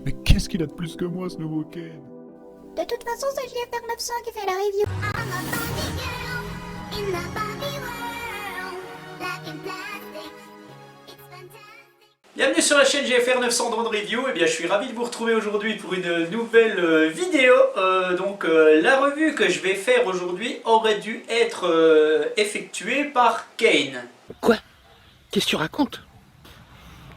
Mais qu'est-ce qu'il a de plus que moi, ce nouveau Ken? De toute façon, c'est JFR 900 qui fait la review. Bienvenue sur la chaîne GFR 900 Drone Review. Eh bien, je suis ravi de vous retrouver aujourd'hui pour une nouvelle vidéo. La revue que je vais faire aujourd'hui aurait dû être effectuée par Kane. Quoi? Qu'est-ce que tu racontes?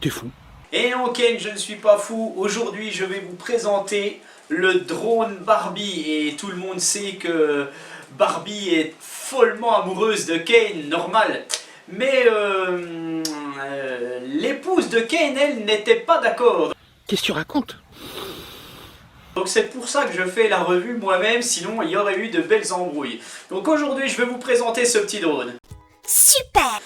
T'es fou. Et non, Kane, je ne suis pas fou. Aujourd'hui, je vais vous présenter le drone Barbie. Et tout le monde sait que Barbie est follement amoureuse de Kane, normal. Mais l'épouse de Kane, elle, n'était pas d'accord. Qu'est-ce que tu racontes? Donc c'est pour ça que je fais la revue moi-même, sinon il y aurait eu de belles embrouilles. Donc aujourd'hui, je vais vous présenter ce petit drone. Super!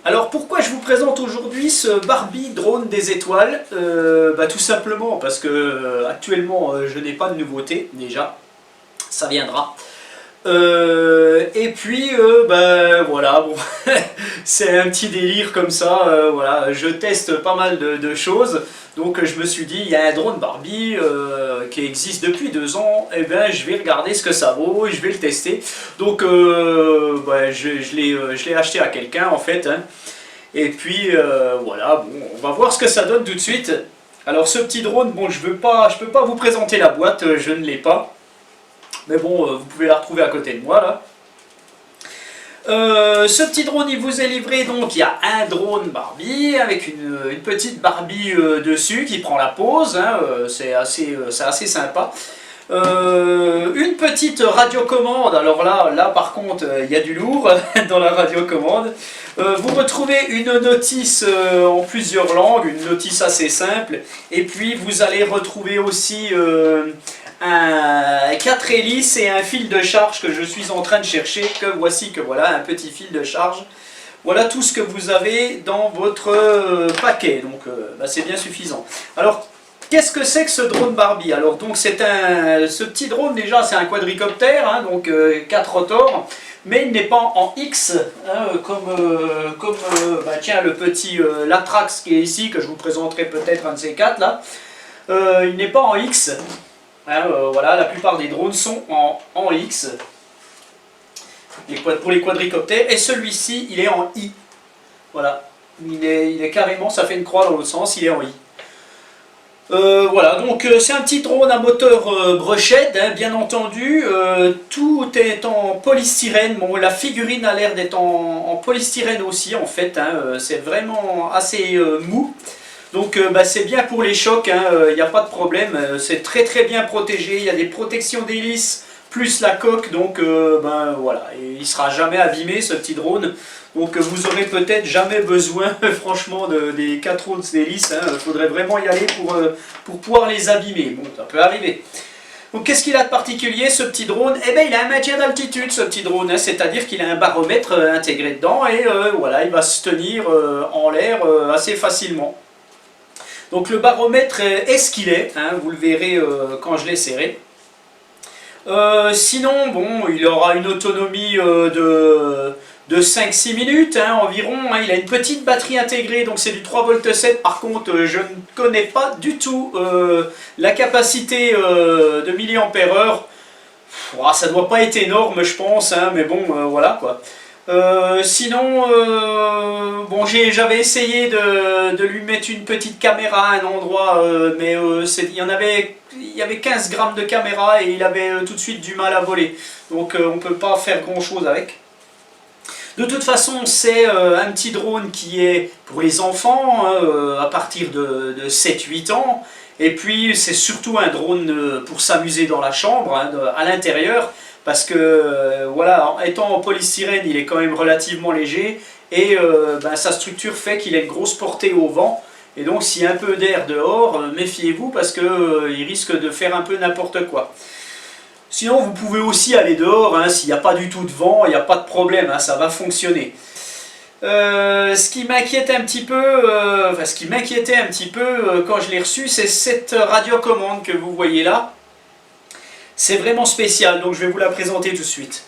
Alors pourquoi je vous présente aujourd'hui ce Barbie drone des étoiles? Tout simplement parce que actuellement je n'ai pas de nouveauté déjà, ça viendra. Et puis voilà, bon, c'est un petit délire comme ça, voilà, je teste pas mal de choses, donc je me suis dit, il y a un drone Barbie qui existe depuis 2 ans, et ben je vais regarder ce que ça vaut, et je vais le tester, donc je l'ai acheté à quelqu'un en fait, hein. Et puis voilà, bon, on va voir ce que ça donne tout de suite. Alors ce petit drone, bon, je peux pas vous présenter la boîte, je ne l'ai pas. Mais bon, vous pouvez la retrouver à côté de moi là. Ce petit drone, il vous est livré, donc il y a un drone Barbie avec une petite Barbie dessus qui prend la pose, hein, c'est assez sympa. Une petite radiocommande, alors là par contre il y a du lourd dans la radiocommande. Vous retrouvez une notice en plusieurs langues, une notice assez simple, et puis vous allez retrouver aussi 4 hélices et un fil de charge que je suis en train de chercher, voilà, un petit fil de charge. Voilà tout ce que vous avez dans votre paquet, donc c'est bien suffisant. Alors, qu'est-ce que c'est que ce drone Barbie? Alors, donc ce petit drone déjà, c'est un quadricoptère, hein, donc 4 rotors, mais il n'est pas en X, hein, tiens, le petit Latrax qui est ici, que je vous présenterai peut-être un de ces 4 là. Il n'est pas en X. Hein, voilà, la plupart des drones sont en X pour les quadricoptères, et celui-ci il est en I. Voilà, il est carrément, ça fait une croix dans l'autre sens, il est en I. Voilà, donc c'est un petit drone à moteur brochette, hein, bien entendu. Tout est en polystyrène. Bon, la figurine a l'air d'être en polystyrène aussi en fait, hein, c'est vraiment assez mou. Donc c'est bien pour les chocs, il n'y a pas de problème, c'est très bien protégé, il y a des protections d'hélice plus la coque, donc voilà, et il ne sera jamais abîmé ce petit drone, donc vous aurez peut-être jamais besoin franchement des 4 autres hélices, il faudrait vraiment y aller pour pouvoir les abîmer, bon ça peut arriver. Donc qu'est-ce qu'il a de particulier ce petit drone? Eh bien il a un maintien d'altitude ce petit drone, hein, c'est-à-dire qu'il a un baromètre intégré dedans, et voilà, il va se tenir en l'air assez facilement. Donc le baromètre est ce qu'il est, hein, vous le verrez quand je l'essaierai. Sinon, bon, il aura une autonomie de 5-6 minutes hein, environ. Hein. Il a une petite batterie intégrée, donc c'est du 3,7 V. Par contre, je ne connais pas du tout la capacité de milliampères-heure. Ça ne doit pas être énorme, je pense, hein, mais bon, voilà quoi. Sinon, bon, j'avais essayé de lui mettre une petite caméra à un endroit, mais il y avait 15 grammes de caméra et il avait tout de suite du mal à voler. Donc on ne peut pas faire grand chose avec. De toute façon, c'est un petit drone qui est pour les enfants, hein, à partir de 7-8 ans. Et puis c'est surtout un drone pour s'amuser dans la chambre, hein, à l'intérieur. Parce que, voilà, étant en polystyrène, il est quand même relativement léger, et sa structure fait qu'il a une grosse portée au vent, et donc s'il y a un peu d'air dehors, méfiez-vous parce qu'il risque de faire un peu n'importe quoi. Sinon, vous pouvez aussi aller dehors, hein, s'il n'y a pas du tout de vent, il n'y a pas de problème, hein, ça va fonctionner. Ce qui m'inquiétait un petit peu quand je l'ai reçu, c'est cette radiocommande que vous voyez là. C'est vraiment spécial, donc je vais vous la présenter tout de suite.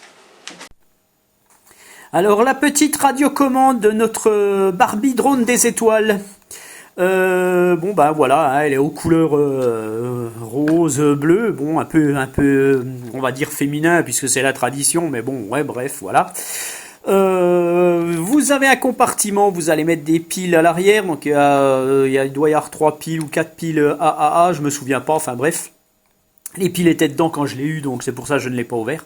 Alors la petite radiocommande de notre Barbie drone des étoiles. Bon ben voilà, hein, elle est aux couleurs rose, bleu, bon un peu, on va dire féminin puisque c'est la tradition, mais bon ouais bref voilà. Vous avez un compartiment, vous allez mettre des piles à l'arrière, donc il doit y avoir 3 piles ou 4 piles AAA, je me souviens pas, enfin bref. Les piles étaient dedans quand je l'ai eu, donc c'est pour ça que je ne l'ai pas ouvert.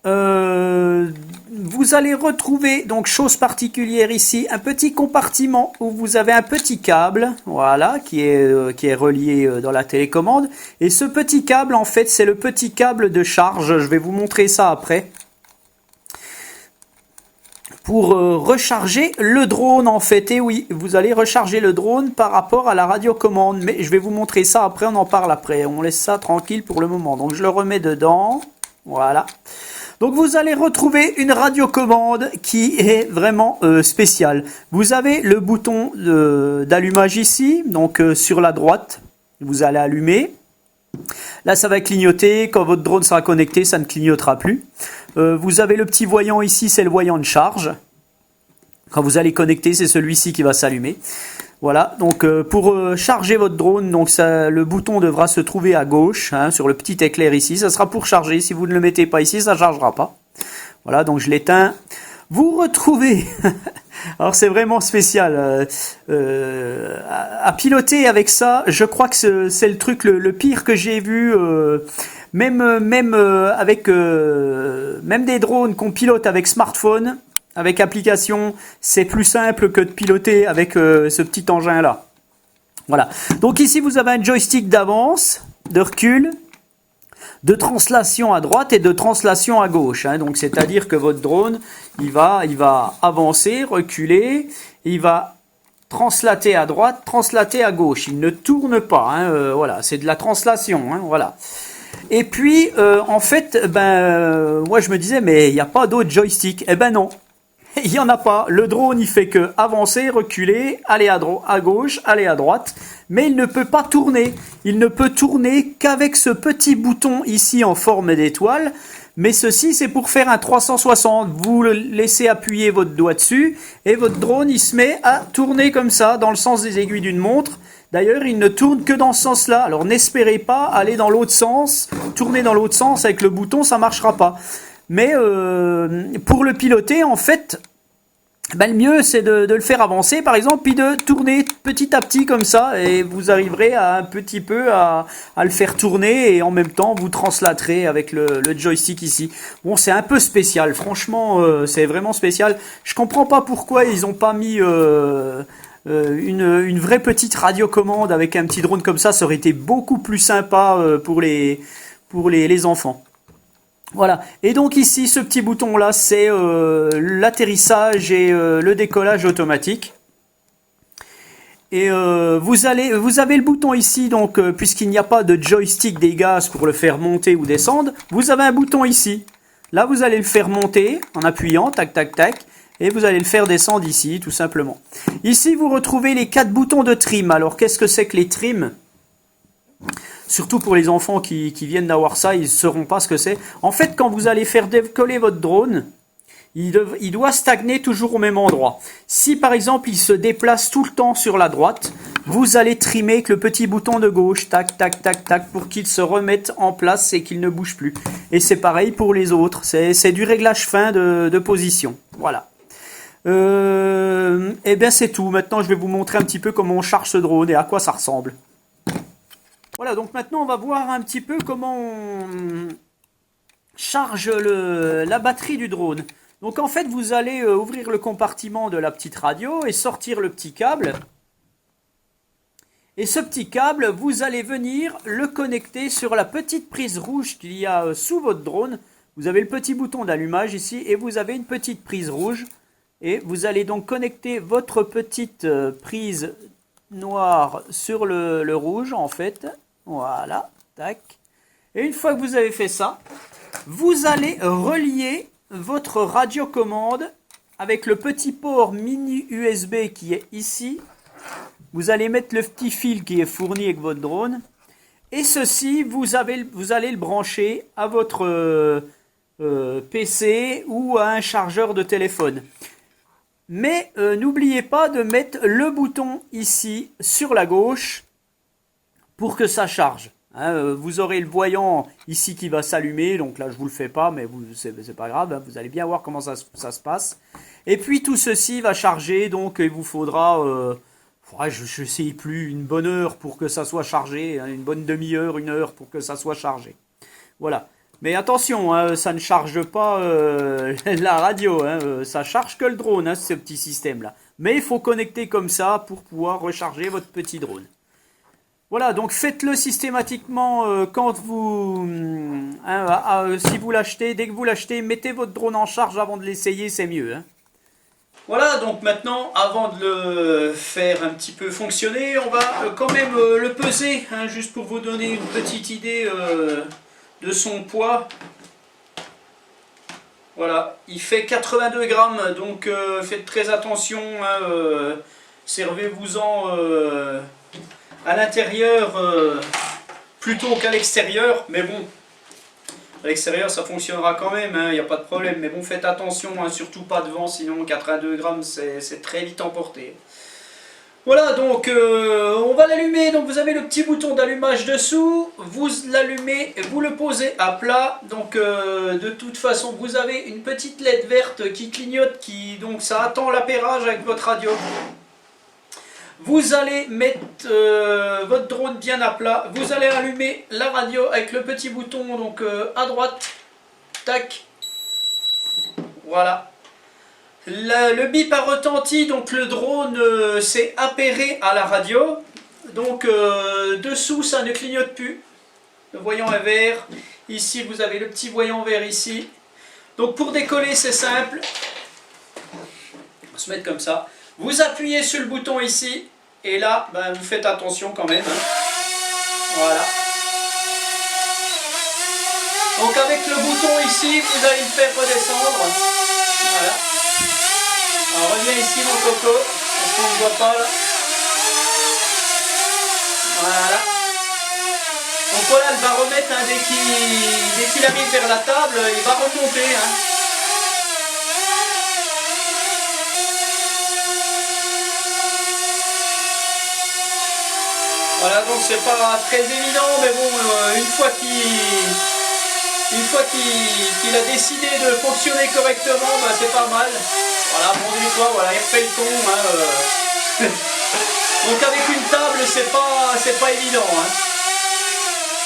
Vous allez retrouver, donc chose particulière ici, un petit compartiment où vous avez un petit câble, voilà, qui est relié dans la télécommande. Et ce petit câble, en fait, c'est le petit câble de charge. Je vais vous montrer ça après. Pour recharger le drone, en fait. Et oui, vous allez recharger le drone par rapport à la radiocommande. Mais je vais vous montrer ça après, on en parle après. On laisse ça tranquille pour le moment. Donc je le remets dedans, voilà. Donc vous allez retrouver une radiocommande qui est vraiment spéciale. Vous avez le bouton d'allumage ici, donc sur la droite, vous allez allumer. Là ça va clignoter, quand votre drone sera connecté, ça ne clignotera plus. Vous avez le petit voyant ici, c'est le voyant de charge. Quand vous allez connecter, c'est celui-ci qui va s'allumer. Voilà, donc pour charger votre drone, donc le bouton devra se trouver à gauche, hein, sur le petit éclair ici. Ça sera pour charger. Si vous ne le mettez pas ici, ça ne chargera pas. Voilà, donc je l'éteins. Vous retrouvez, alors c'est vraiment spécial, à piloter avec ça, je crois que c'est le truc le pire que j'ai vu, même avec même des drones qu'on pilote avec smartphone. Avec application, c'est plus simple que de piloter avec ce petit engin-là. Voilà. Donc ici, vous avez un joystick d'avance, de recul, de translation à droite et de translation à gauche. Hein. Donc c'est-à-dire que votre drone, il va avancer, reculer, il va translater à droite, translater à gauche. Il ne tourne pas. Hein. Voilà, c'est de la translation. Hein. Voilà. Et puis, en fait, moi je me disais, mais il n'y a pas d'autre joystick. Eh ben non. Il n'y en a pas. Le drone, il fait que avancer, reculer, aller à gauche, aller à droite. Mais il ne peut pas tourner. Il ne peut tourner qu'avec ce petit bouton ici en forme d'étoile. Mais ceci, c'est pour faire un 360. Vous laissez appuyer votre doigt dessus et votre drone, il se met à tourner comme ça, dans le sens des aiguilles d'une montre. D'ailleurs, il ne tourne que dans ce sens-là. Alors, n'espérez pas aller dans l'autre sens. Tourner dans l'autre sens avec le bouton, ça ne marchera pas. Mais pour le piloter, en fait, le mieux c'est de le faire avancer, par exemple, puis de tourner petit à petit comme ça, et vous arriverez à un petit peu à le faire tourner, et en même temps vous translaterez avec le joystick ici. Bon, c'est un peu spécial, franchement, c'est vraiment spécial. Je comprends pas pourquoi ils n'ont pas mis une vraie petite radiocommande avec un petit drone comme ça aurait été beaucoup plus sympa pour les enfants. Voilà, et donc ici, ce petit bouton-là, c'est l'atterrissage et le décollage automatique. Et vous avez le bouton ici, donc puisqu'il n'y a pas de joystick des gaz pour le faire monter ou descendre, vous avez un bouton ici. Là, vous allez le faire monter en appuyant, tac, tac, tac, et vous allez le faire descendre ici, tout simplement. Ici, vous retrouvez les 4 boutons de trim. Alors, qu'est-ce que c'est que les trims ? Surtout pour les enfants qui viennent d'avoir ça, ils ne sauront pas ce que c'est. En fait, quand vous allez faire décoller votre drone, il doit stagner toujours au même endroit. Si par exemple il se déplace tout le temps sur la droite, vous allez trimer avec le petit bouton de gauche, tac, tac, tac, tac, pour qu'il se remette en place et qu'il ne bouge plus. Et c'est pareil pour les autres, c'est du réglage fin de position. Voilà. Et bien c'est tout. Maintenant je vais vous montrer un petit peu comment on charge ce drone et à quoi ça ressemble. Voilà, donc maintenant on va voir un petit peu comment on charge la batterie du drone. Donc en fait vous allez ouvrir le compartiment de la petite radio et sortir le petit câble. Et ce petit câble, vous allez venir le connecter sur la petite prise rouge qu'il y a sous votre drone. Vous avez le petit bouton d'allumage ici et vous avez une petite prise rouge. Et vous allez donc connecter votre petite prise noire sur le rouge en fait. Voilà, tac. Et une fois que vous avez fait ça, vous allez relier votre radiocommande avec le petit port mini USB qui est ici. Vous allez mettre le petit fil qui est fourni avec votre drone. Et ceci, vous allez le brancher à votre PC ou à un chargeur de téléphone. Mais n'oubliez pas de mettre le bouton ici sur la gauche pour que ça charge. Hein, vous aurez le voyant ici qui va s'allumer, donc là je vous le fais pas, mais c'est pas grave, hein, vous allez bien voir comment ça se passe. Et puis tout ceci va charger, donc il vous faudra, je sais plus, une bonne heure pour que ça soit chargé, hein, une bonne demi-heure, une heure pour que ça soit chargé. Voilà. Mais attention, hein, ça ne charge pas la radio, hein, ça charge que le drone, hein, ce petit système-là. Mais il faut connecter comme ça pour pouvoir recharger votre petit drone. Voilà, donc faites-le systématiquement quand vous... si vous l'achetez, dès que vous l'achetez, mettez votre drone en charge avant de l'essayer, c'est mieux. Hein. Voilà, donc maintenant, avant de le faire un petit peu fonctionner, on va quand même le peser, hein, juste pour vous donner une petite idée de son poids. Voilà, il fait 82 grammes, donc faites très attention, hein, servez-vous-en à l'intérieur plutôt qu'à l'extérieur, mais bon, à l'extérieur ça fonctionnera quand même, il n'y a pas de problème, mais bon, faites attention, hein, surtout pas devant, sinon 82 grammes c'est très vite emporté. Voilà, donc on va l'allumer, donc vous avez le petit bouton d'allumage dessous, vous l'allumez, vous le posez à plat, donc de toute façon vous avez une petite LED verte qui clignote, donc ça attend l'appairage avec votre radio. Vous allez mettre votre drone bien à plat, vous allez allumer la radio avec le petit bouton donc à droite, tac, voilà. Le bip a retenti, donc le drone s'est appairé à la radio, donc dessous ça ne clignote plus, le voyant est vert, ici vous avez le petit voyant vert ici, donc pour décoller c'est simple, on va se mettre comme ça, vous appuyez sur le bouton ici, et là ben, vous faites attention quand même, hein. Voilà. Donc avec le bouton ici, vous allez le faire redescendre, voilà. Alors reviens ici mon coco, parce qu'on ne voit pas là. Voilà. Donc voilà, elle va remettre, hein, dès qu'il arrive vers la table, il va remonter. Hein. Voilà, donc c'est pas très évident, mais bon, une fois qu'il a décidé de fonctionner correctement, bah, c'est pas mal. Voilà, bon des fois, voilà, il refait le con. Hein, Donc avec une table, c'est pas évident. Hein.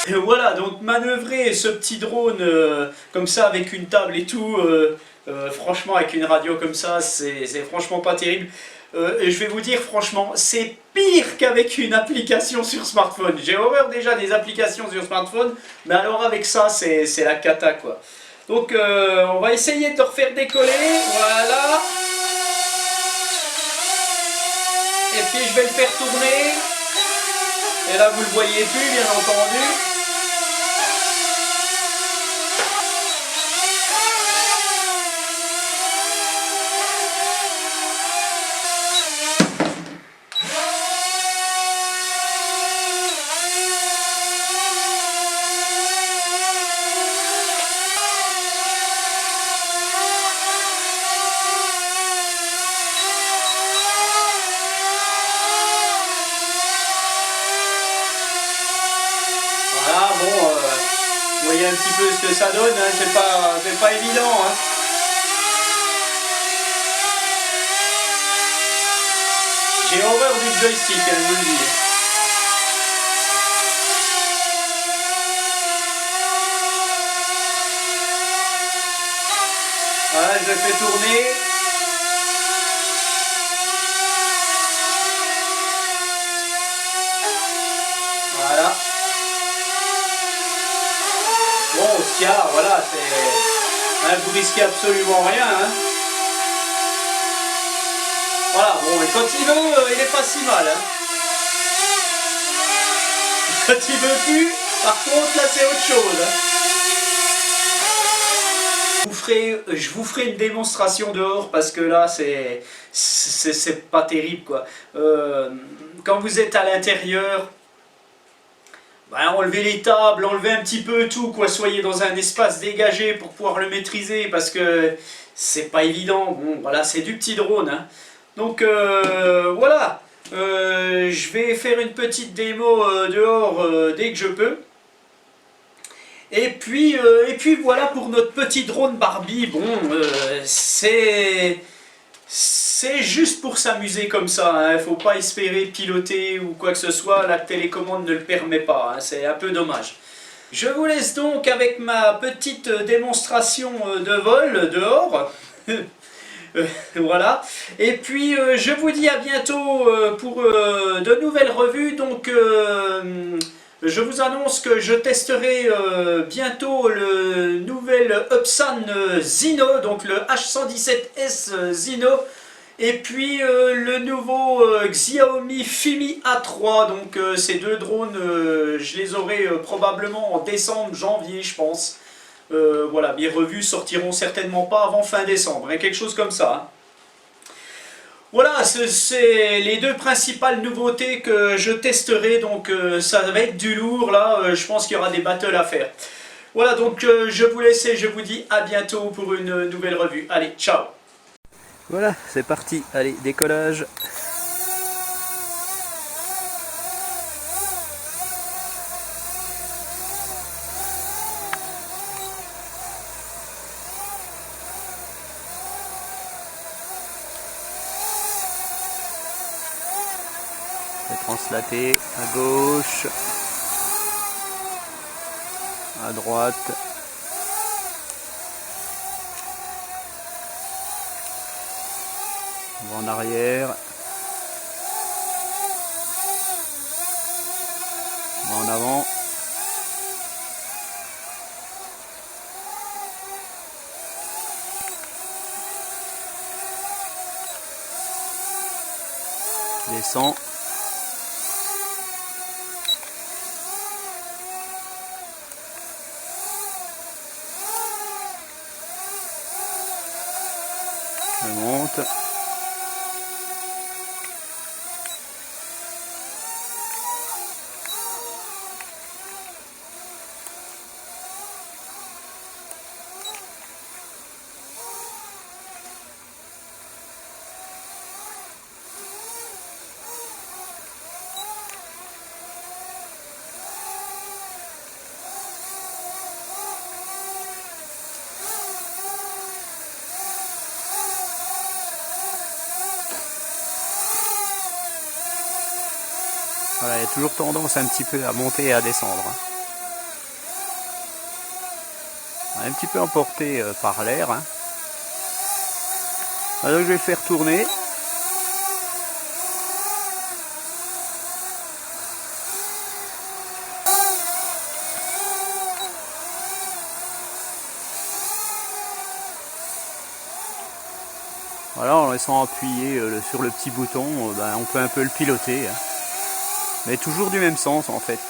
Et voilà, donc manœuvrer ce petit drone comme ça avec une table et tout, franchement avec une radio comme ça, c'est franchement pas terrible. Et je vais vous dire franchement, c'est pire qu'avec une application sur smartphone. J'ai horreur déjà des applications sur smartphone, mais alors avec ça, c'est la cata quoi. Donc on va essayer de le refaire décoller, voilà. Et puis je vais le faire tourner. Et là vous le voyez plus bien entendu. Vous voyez un petit peu ce que ça donne, hein, c'est pas évident. Hein. J'ai horreur du joystick, hein, je vous le dis. Voilà, je le fais tourner. Voilà. Bon, ce qu'il y a, voilà, c'est... Hein, vous risquez absolument rien. Hein. Voilà, bon, et quand il veut, il est pas si mal. Hein. Quand il veut plus, par contre, là, c'est autre chose. Hein. Je vous ferai une démonstration dehors, parce que là, c'est pas terrible, quoi. Quand vous êtes à l'intérieur... ben, enlever les tables, enlever un petit peu tout, quoi, soyez dans un espace dégagé pour pouvoir le maîtriser, parce que c'est pas évident. Bon, voilà, c'est du petit drone, hein. Donc, voilà. Je vais faire une petite démo dehors dès que je peux. Et puis voilà pour notre petit drone Barbie. Bon, c'est juste pour s'amuser comme ça, hein. Faut pas espérer piloter ou quoi que ce soit, la télécommande ne le permet pas, hein. C'est un peu dommage. Je vous laisse donc avec ma petite démonstration de vol dehors. Voilà. Et puis je vous dis à bientôt pour de nouvelles revues. Donc je vous annonce que je testerai bientôt le nouvel Upsan Zino, donc le H117S Zino, et puis le nouveau Xiaomi Fimi A3. Donc ces deux drones, je les aurai probablement en décembre, janvier, je pense. Voilà, mes revues sortiront certainement pas avant fin décembre, hein, quelque chose comme ça, hein. Voilà, c'est les deux principales nouveautés que je testerai, donc ça va être du lourd là, je pense qu'il y aura des battles à faire. Voilà, donc je vous laisse et je vous dis à bientôt pour une nouvelle revue. Allez, ciao! Voilà, c'est parti, allez, décollage. C'est translaté à gauche, à droite. On va en arrière. On va en avant. Descend. Je monte. Voilà, il y a toujours tendance un petit peu à monter et à descendre, hein. Un petit peu emporté par l'air, hein. Alors je vais le faire tourner. Voilà, en laissant appuyer sur le petit bouton, on peut un peu le piloter, hein. Mais toujours du même sens en fait.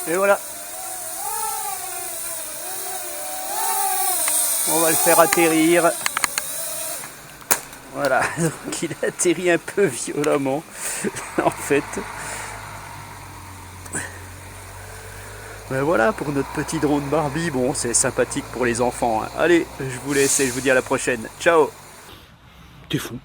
Et voilà. On va le faire atterrir. Voilà, donc il atterrit un peu violemment, en fait. Ben voilà pour notre petit drone Barbie. Bon, c'est sympathique pour les enfants, hein. Allez, je vous laisse et je vous dis à la prochaine. Ciao! T'es fou.